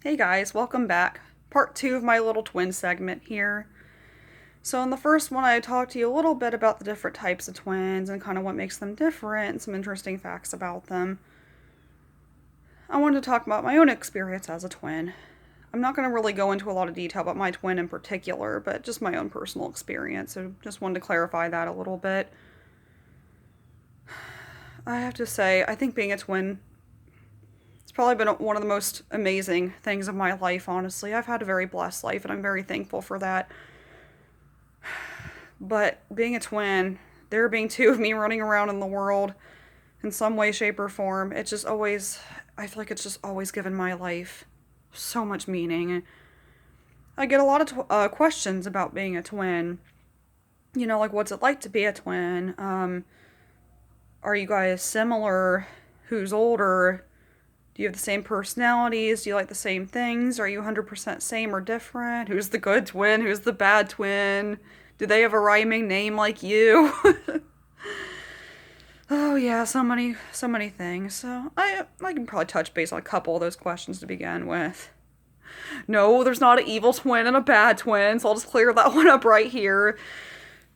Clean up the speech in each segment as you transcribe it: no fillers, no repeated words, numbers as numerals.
Hey guys, welcome back. Part 2 of my little twin segment here. So, in the first one, I talked to you a little bit about the different types of twins and kind of what makes them different and some interesting facts about them. I wanted to talk about my own experience as a twin. I'm not going to really go into a lot of detail about my twin in particular, but just my own personal experience. So, just wanted to clarify that a little bit. I have to say, I think being a twin it's probably been one of the most amazing things of my life, honestly. I've had a very blessed life, and I'm very thankful for that. But being a twin, there being two of me running around in the world in some way, shape, or form, it's just always, I feel like it's just always given my life so much meaning. I get a lot of questions about being a twin. Like what's it like to be a twin? Are you guys similar? Who's older? Do you have the same personalities? Do you like the same things? Are you 100% same or different? Who's the good twin? Who's the bad twin? Do they have a rhyming name like you? Oh yeah, so many things. So I can probably touch base on a couple of those questions to begin with. No, there's not an evil twin and a bad twin, so I'll just clear that one up right here.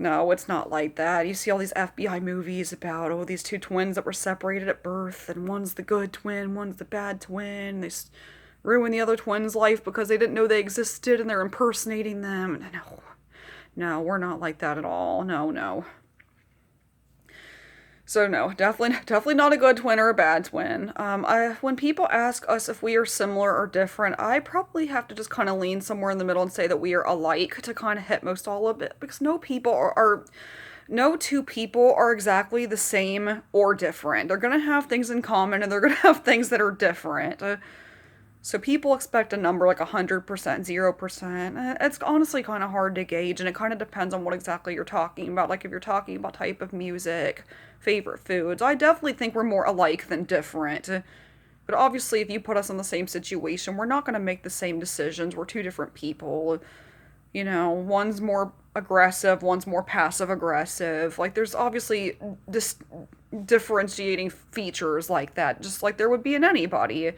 No, it's not like that. You see all these FBI movies about, these two twins that were separated at birth, and one's the good twin, one's the bad twin. They ruin the other twin's life because they didn't know they existed and they're impersonating them. No, we're not like that at all. No. So no, definitely not a good twin or a bad twin. When people ask us if we are similar or different, I probably have to just kind of lean somewhere in the middle and say that we are alike to kind of hit most all of it, because no two people are exactly the same or different. They're gonna have things in common and they're gonna have things that are different. So people expect a number like 100%, 0%. It's honestly kind of hard to gauge, and it kind of depends on what exactly you're talking about. Like if you're talking about type of music, favorite foods, I definitely think we're more alike than different. But obviously, if you put us in the same situation, we're not going to make the same decisions. We're two different people. One's more aggressive, one's more passive aggressive. Like there's obviously differentiating features like that, just like there would be in anybody.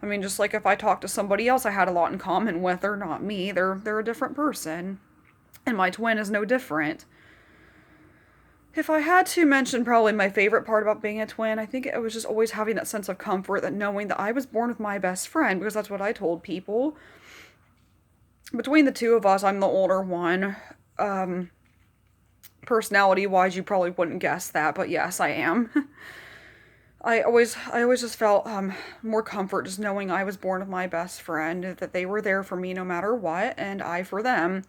I mean, just like if I talked to somebody else I had a lot in common with, they're not me, they're a different person. And my twin is no different. If I had to mention probably my favorite part about being a twin, I think it was just always having that sense of comfort, that knowing that I was born with my best friend, because that's what I told people. Between the two of us, I'm the older one. Personality-wise, you probably wouldn't guess that, but yes, I am. I always just felt more comfort just knowing I was born with my best friend, that they were there for me no matter what, and I for them.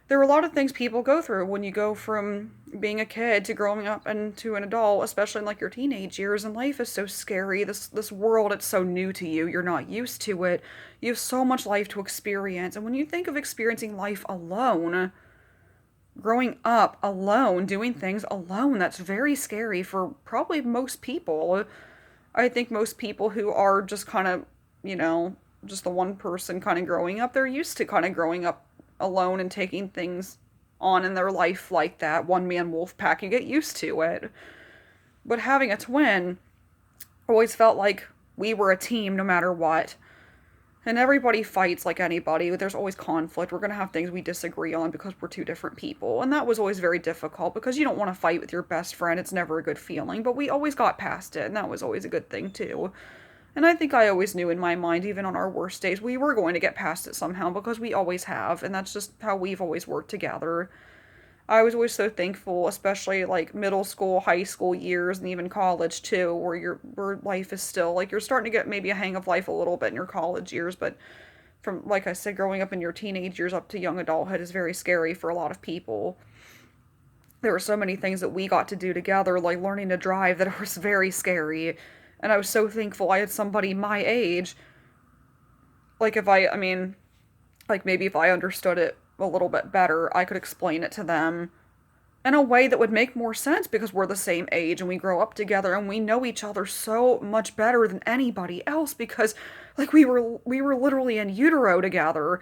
There are a lot of things people go through when you go from being a kid to growing up into an adult, especially in like your teenage years, and life is so scary. This world, it's so new to you. You're not used to it. You have so much life to experience, and when you think of experiencing life alone, growing up alone, doing things alone, that's very scary for probably most people. I think most people who are just kind of, just the one person kind of growing up, they're used to kind of growing up alone and taking things on in their life like that. One man wolf pack, you get used to it. But having a twin always felt like we were a team no matter what. And everybody fights like anybody. There's always conflict. We're going to have things we disagree on because we're two different people. And that was always very difficult because you don't want to fight with your best friend. It's never a good feeling. But we always got past it, and that was always a good thing, too. And I think I always knew in my mind, even on our worst days, we were going to get past it somehow because we always have. And that's just how we've always worked together. I was always so thankful, especially like middle school, high school years, and even college too, where life is still like you're starting to get maybe a hang of life a little bit in your college years, but from like I said, growing up in your teenage years up to young adulthood is very scary for a lot of people. There were so many things that we got to do together, like learning to drive, that it was very scary, and I was so thankful I had somebody my age. Like like maybe if I understood it a little bit better, I could explain it to them in a way that would make more sense because we're the same age and we grow up together and we know each other so much better than anybody else because like we were literally in utero together.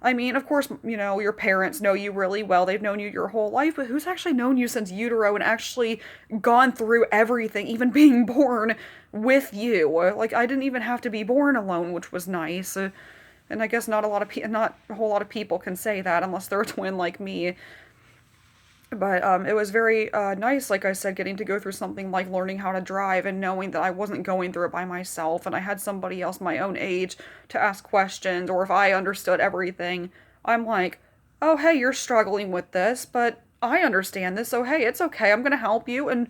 I mean, of course, your parents know you really well. They've known you your whole life, but who's actually known you since utero and actually gone through everything, even being born with you? Like, I didn't even have to be born alone, which was nice. And I guess not a whole lot of people can say that unless they're a twin like me. But it was very nice, like I said, getting to go through something like learning how to drive and knowing that I wasn't going through it by myself and I had somebody else my own age to ask questions, or if I understood everything, I'm like, oh, hey, you're struggling with this, but I understand this, so hey, it's okay, I'm going to help you, and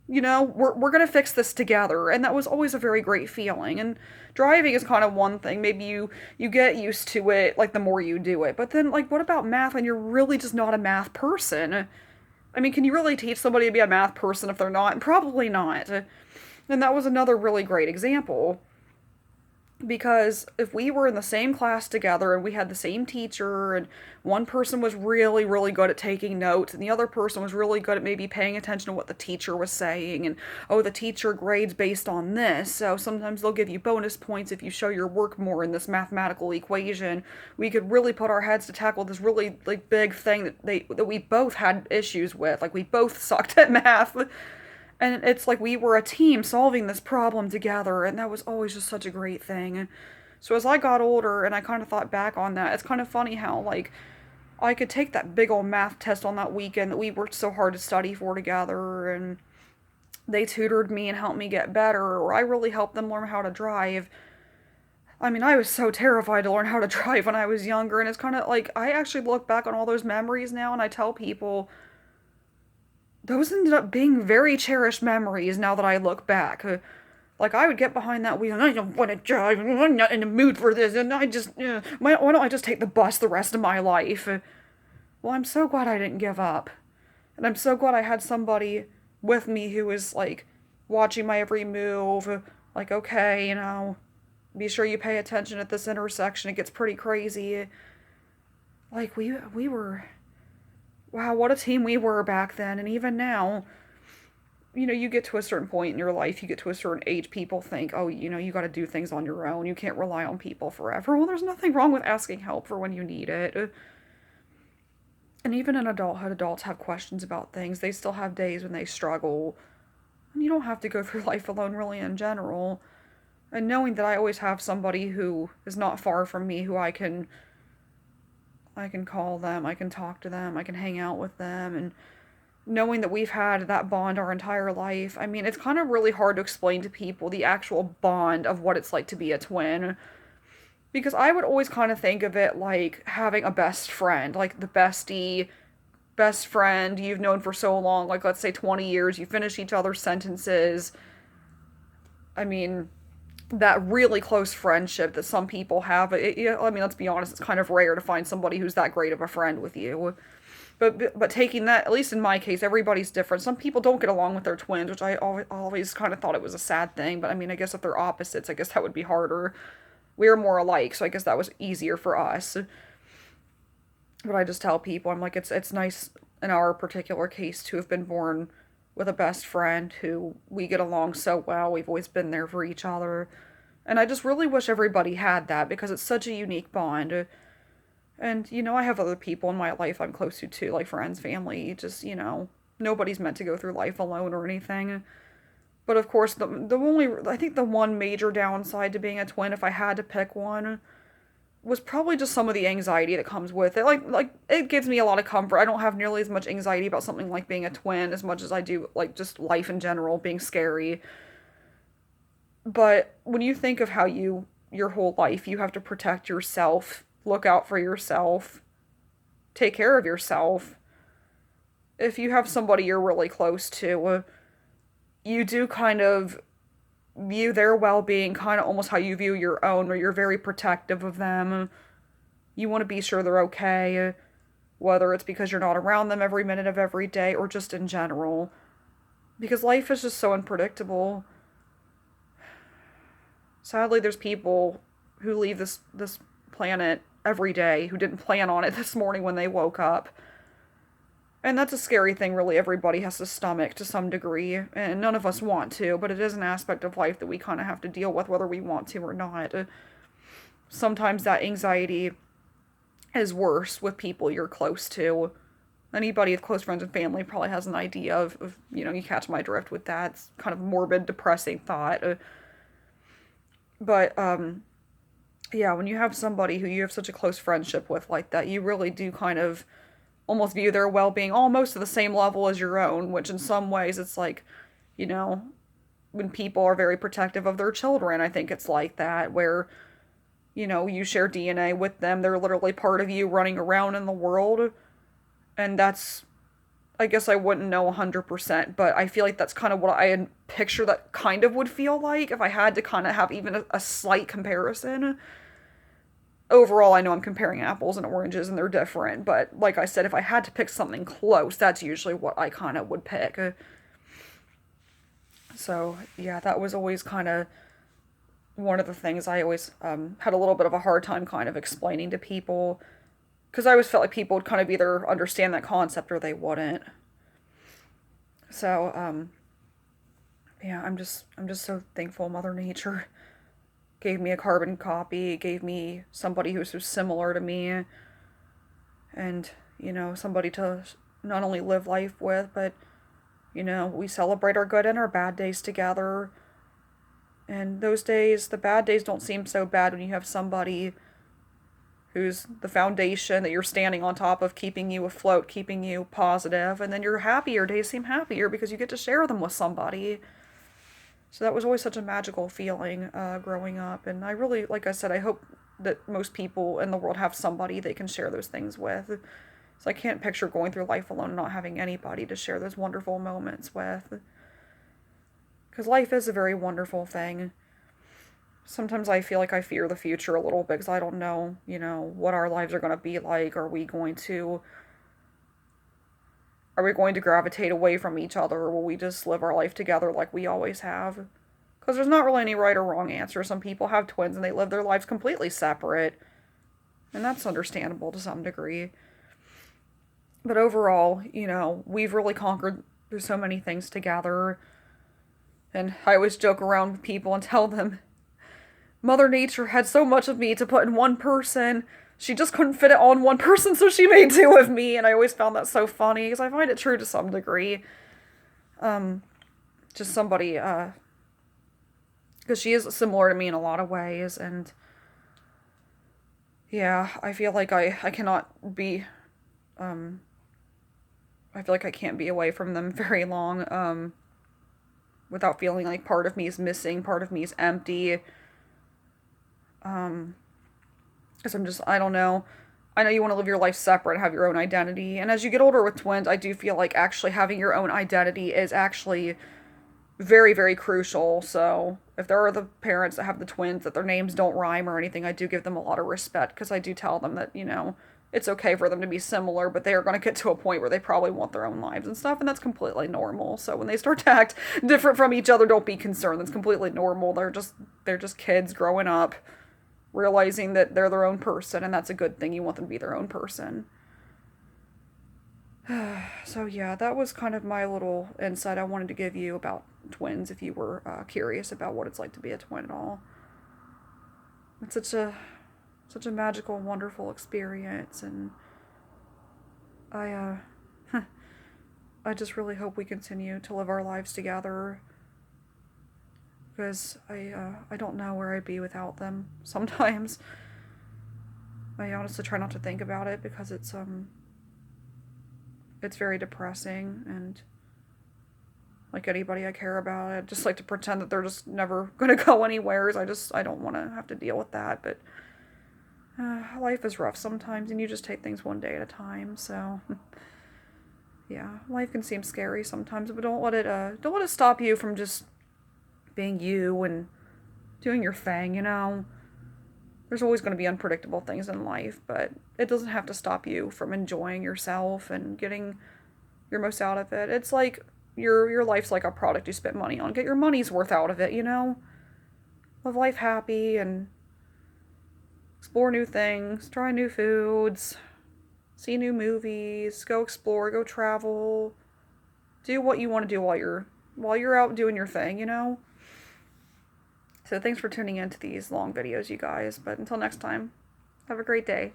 we're going to fix this together. And that was always a very great feeling. And driving is kind of one thing. Maybe you get used to it, like, the more you do it. But then, like, what about math when you're really just not a math person? I mean, can you really teach somebody to be a math person if they're not? Probably not. And that was another really great example. Because if we were in the same class together and we had the same teacher, and one person was really, really good at taking notes and the other person was really good at maybe paying attention to what the teacher was saying, and oh, the teacher grades based on this, so sometimes they'll give you bonus points if you show your work more in this mathematical equation, we could really put our heads to tackle this really, like, big thing that we both had issues with. Like, we both sucked at math. And it's like we were a team solving this problem together, and that was always just such a great thing. So as I got older and I kind of thought back on that, it's kind of funny how, like, I could take that big old math test on that weekend that we worked so hard to study for together, and they tutored me and helped me get better, or I really helped them learn how to drive. I mean, I was so terrified to learn how to drive when I was younger, and it's kind of like I actually look back on all those memories now and I tell people those ended up being very cherished memories now that I look back. Like, I would get behind that wheel and I don't want to drive, and I'm not in the mood for this, and why don't I just take the bus the rest of my life? Well, I'm so glad I didn't give up. And I'm so glad I had somebody with me who was, like, watching my every move. Like, okay, be sure you pay attention at this intersection, it gets pretty crazy. Like, we were... Wow, what a team we were back then, and even now, you get to a certain point in your life, you get to a certain age, people think, oh, you gotta do things on your own, you can't rely on people forever. Well, there's nothing wrong with asking help for when you need it. And even in adulthood, adults have questions about things, they still have days when they struggle, and you don't have to go through life alone, really, in general. And knowing that I always have somebody who is not far from me, who I can call them, I can talk to them, I can hang out with them, and knowing that we've had that bond our entire life. I mean, it's kind of really hard to explain to people the actual bond of what it's like to be a twin. Because I would always kind of think of it like having a best friend, like the bestie, best friend you've known for so long, like let's say 20 years, you finish each other's sentences. I mean, that really close friendship that some people have. I mean, let's be honest, it's kind of rare to find somebody who's that great of a friend with you. But taking that, at least in my case, everybody's different. Some people don't get along with their twins, which I always kind of thought it was a sad thing. But I mean, I guess if they're opposites, I guess that would be harder. We're more alike, so I guess that was easier for us. But I just tell people, I'm like, it's nice in our particular case to have been born with a best friend who we get along so well. We've always been there for each other. And I just really wish everybody had that, because it's such a unique bond. And, I have other people in my life I'm close to too, like friends, family, just, nobody's meant to go through life alone or anything. But of course, I think the one major downside to being a twin, if I had to pick one, was probably just some of the anxiety that comes with it. Like it gives me a lot of comfort. I don't have nearly as much anxiety about something like being a twin as much as I do, like, just life in general being scary. But when you think of how your whole life, you have to protect yourself, look out for yourself, take care of yourself. If you have somebody you're really close to, you do kind of view their well-being kind of almost how you view your own, or you're very protective of them. You want to be sure they're okay, whether it's because you're not around them every minute of every day or just in general. Because life is just so unpredictable. Sadly, there's people who leave this planet every day who didn't plan on it this morning when they woke up. And that's a scary thing, really. Everybody has to stomach to some degree, and none of us want to, but it is an aspect of life that we kind of have to deal with whether we want to or not. Sometimes that anxiety is worse with people you're close to. Anybody with close friends and family probably has an idea of you catch my drift with that. It's kind of morbid, depressing thought. But yeah, when you have somebody who you have such a close friendship with like that, you really do kind of almost view their well-being almost to the same level as your own, which in some ways it's like, you know, when people are very protective of their children, I think it's like that, where, you share DNA with them. They're literally part of you running around in the world. And that's, I guess I wouldn't know 100%, but I feel like that's kind of what I picture that kind of would feel like if I had to kind of have even a slight comparison. Overall, I know I'm comparing apples and oranges and they're different, but like I said, if I had to pick something close, that's usually what I kind of would pick. So, yeah, that was always kind of one of the things I always had a little bit of a hard time kind of explaining to people, because I always felt like people would kind of either understand that concept or they wouldn't. So, yeah, I'm just so thankful Mother Nature gave me a carbon copy, gave me somebody who's so similar to me, and, somebody to not only live life with, but, we celebrate our good and our bad days together. And those days, the bad days don't seem so bad when you have somebody who's the foundation that you're standing on top of, keeping you afloat, keeping you positive, and then your happier days seem happier because you get to share them with somebody. So that was always such a magical feeling growing up, and I really, like I said, I hope that most people in the world have somebody they can share those things with. So I can't picture going through life alone and not having anybody to share those wonderful moments with. Because life is a very wonderful thing. Sometimes I feel like I fear the future a little bit because I don't know, what our lives are going to be like. Are we going to gravitate away from each other, or will we just live our life together like we always have? Because there's not really any right or wrong answer. Some people have twins and they live their lives completely separate, and that's understandable to some degree. But overall, we've really conquered through so many things together. And I always joke around with people and tell them, Mother Nature had so much of me to put in one person. She just couldn't fit it all in one person, so she made two of me. And I always found that so funny, because I find it true to some degree. Just somebody, because she is similar to me in a lot of ways. And yeah, I feel like I cannot be, I feel like I can't be away from them very long, without feeling like part of me is missing, part of me is empty. Because I don't know. I know you want to live your life separate, have your own identity. And as you get older with twins, I do feel like actually having your own identity is actually very, very crucial. So if there are the parents that have the twins that their names don't rhyme or anything, I do give them a lot of respect, because I do tell them that, it's okay for them to be similar, but they are going to get to a point where they probably want their own lives and stuff, and that's completely normal. So when they start to act different from each other, don't be concerned. That's completely normal. They're just kids growing up, realizing that they're their own person, and that's a good thing. You want them to be their own person. So yeah, that was kind of my little insight I wanted to give you about twins, if you were curious about what it's like to be a twin at all. It's such a magical, wonderful experience, and I I just really hope we continue to live our lives together, because I don't know where I'd be without them. Sometimes I honestly try not to think about it, because it's very depressing, and like anybody I care about, I just like to pretend that they're just never gonna go anywhere. I don't want to have to deal with that, but life is rough sometimes, and you just take things one day at a time. So yeah, life can seem scary sometimes, but don't let it stop you from just being you and doing your thing. There's always going to be unpredictable things in life, but it doesn't have to stop you from enjoying yourself and getting your most out of it. It's like your life's like a product you spend money on. Get your money's worth out of it. Live life happy and explore new things, try new foods, see new movies, go explore, go travel, do what you want to do while you're out doing your thing. So thanks for tuning in to these long videos, you guys. But until next time, have a great day.